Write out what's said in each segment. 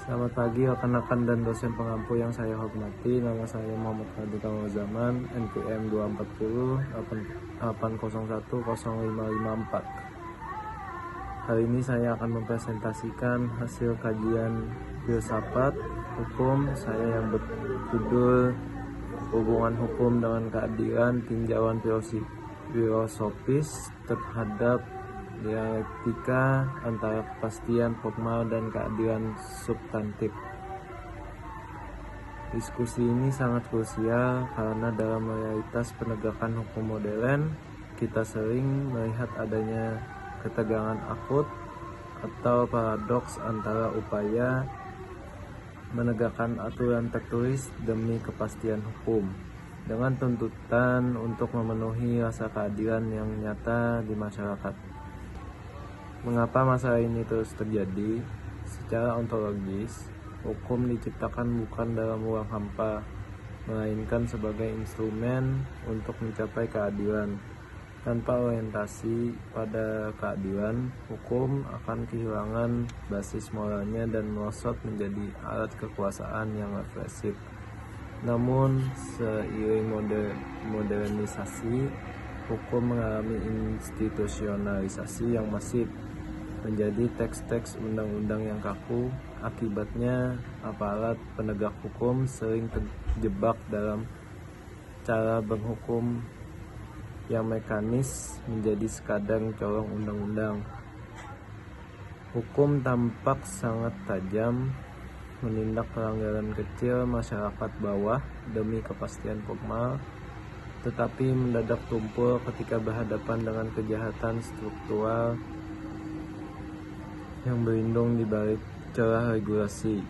Selamat pagi rekan-rekan dan dosen pengampu yang saya hormati. Nama saya Muhammad Fadil Kamal Zaman, NPM 240 8010554. Hari ini saya akan mempresentasikan hasil kajian filsafat hukum saya yang berjudul Hubungan Hukum dengan Keadilan, Tinjauan Filosofis terhadap dialektika antara kepastian formal dan keadilan substantif. Diskusi ini sangat krusial karena dalam realitas penegakan hukum modern, kita sering melihat adanya ketegangan akut atau paradoks antara upaya menegakkan aturan tertulis demi kepastian hukum dengan tuntutan untuk memenuhi rasa keadilan yang nyata di masyarakat. Mengapa masalah ini terus terjadi? Secara ontologis, hukum diciptakan bukan dalam ruang hampa, melainkan sebagai instrumen untuk mencapai keadilan. Tanpa orientasi pada keadilan, hukum akan kehilangan basis moralnya dan merosot menjadi alat kekuasaan yang represif. Namun, seiring modernisasi, hukum mengalami institusionalisasi yang masif, menjadi teks-teks undang-undang yang kaku. Akibatnya, aparat penegak hukum sering terjebak dalam cara berhukum yang mekanis, menjadi sekadar corong undang-undang. Hukum tampak sangat tajam menindak pelanggaran kecil masyarakat bawah demi kepastian formal, tetapi mendadak tumpul ketika berhadapan dengan kejahatan struktural yang berlindung di balik celah regulasi.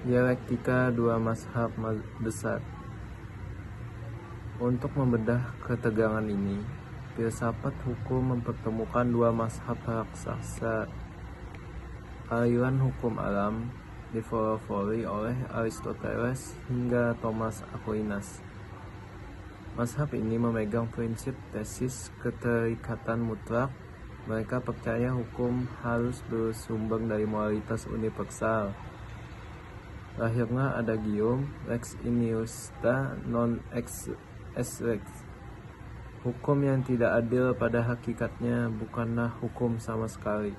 Dialektika dua mazhab besar. Untuk membedah ketegangan ini, filsafat hukum mempertemukan dua mazhab raksasa. Aliran hukum alam dipelopori oleh Aristoteles hingga Thomas Aquinas. Mazhab ini memegang prinsip tesis keterikatan mutlak. Mereka percaya hukum harus bersumber dari moralitas universal. Lahirnya adagium lex injusta non ex lex. Hukum yang tidak adil pada hakikatnya bukanlah hukum sama sekali.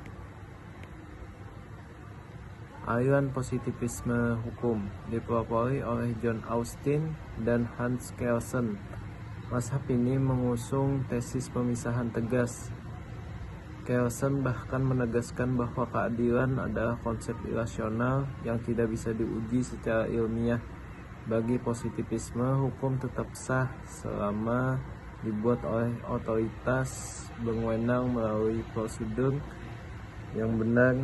Aliran positivisme hukum dipelopori oleh John Austin dan Hans Kelsen. Mazhab ini mengusung tesis pemisahan tegas. Kelsen bahkan menegaskan bahwa keadilan adalah konsep irasional yang tidak bisa diuji secara ilmiah. Bagi positivisme, hukum tetap sah selama dibuat oleh otoritas berwenang melalui prosedur yang benar,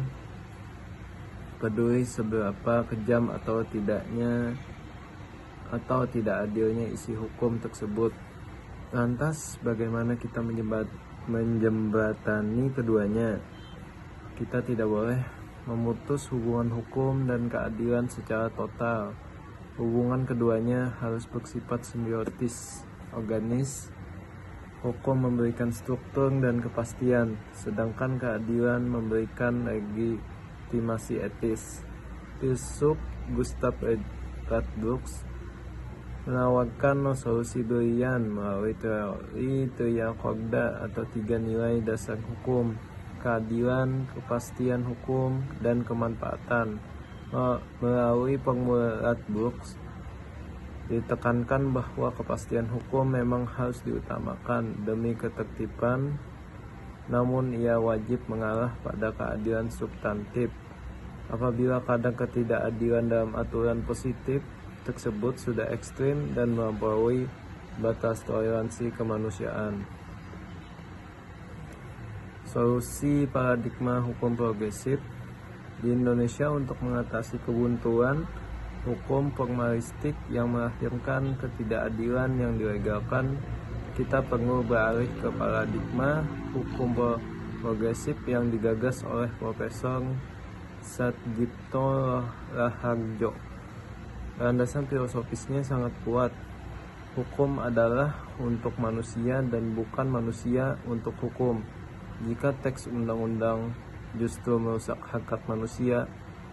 peduli seberapa kejam atau tidak adilnya isi hukum tersebut. Lantas, bagaimana kita menjembatani keduanya? Kita tidak boleh memutus hubungan hukum dan keadilan secara total. Hubungan keduanya harus bersifat simbiotis, organis. Hukum memberikan struktur dan kepastian, sedangkan keadilan memberikan legitimasi etis. Filsuf Gustav Radbruch menawarkan solusi brilian melalui teori Triakorda atau tiga nilai dasar hukum: keadilan, kepastian hukum, dan kemanfaatan. Melalui formula Radbruch ditekankan bahwa kepastian hukum memang harus diutamakan demi ketertiban, namun ia wajib mengalah pada keadilan substantif. Apabila kadar ketidakadilan dalam aturan positif tersebut sudah ekstrim dan melampaui batas toleransi kemanusiaan. Solusi paradigma hukum progresif di Indonesia untuk mengatasi kebuntuan hukum formalistik yang melahirkan ketidakadilan yang dilegalkan, kita perlu beralih ke paradigma hukum progresif yang digagas oleh Profesor Satgipto Raharjo. Landasan filosofisnya sangat kuat. Hukum adalah untuk manusia dan bukan manusia untuk hukum. Jika teks undang-undang justru merusak hak manusia,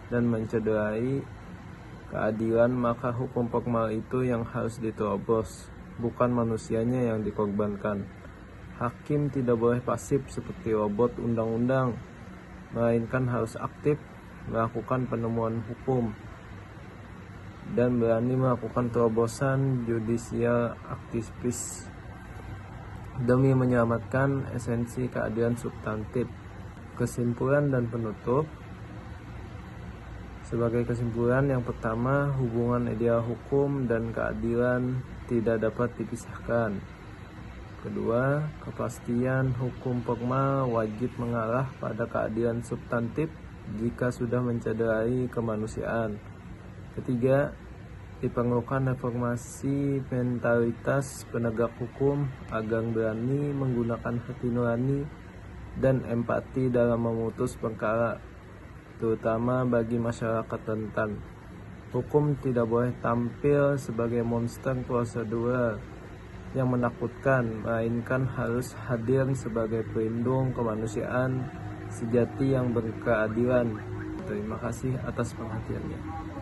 dan mencederai keadilan, maka hukum formal itu yang harus diterobos, bukan manusianya yang dikorbankan. Hakim tidak boleh pasif seperti robot undang-undang, melainkan harus aktif melakukan penemuan hukum dan berani melakukan terobosan judicial aktivis demi menyelamatkan esensi keadilan substantif. Kesimpulan dan penutup. Sebagai kesimpulan, yang pertama, hubungan ideal hukum dan keadilan tidak dapat dipisahkan. Kedua, kepastian hukum formal wajib mengarah pada keadilan substantif jika sudah mencederai kemanusiaan. Ketiga, diperlukan reformasi mentalitas penegak hukum agar berani menggunakan hati nurani dan empati dalam memutus perkara, terutama bagi masyarakat rentan. Hukum tidak boleh tampil sebagai monster prosedural yang menakutkan, melainkan harus hadir sebagai pelindung kemanusiaan sejati yang berkeadilan. Terima kasih atas perhatiannya.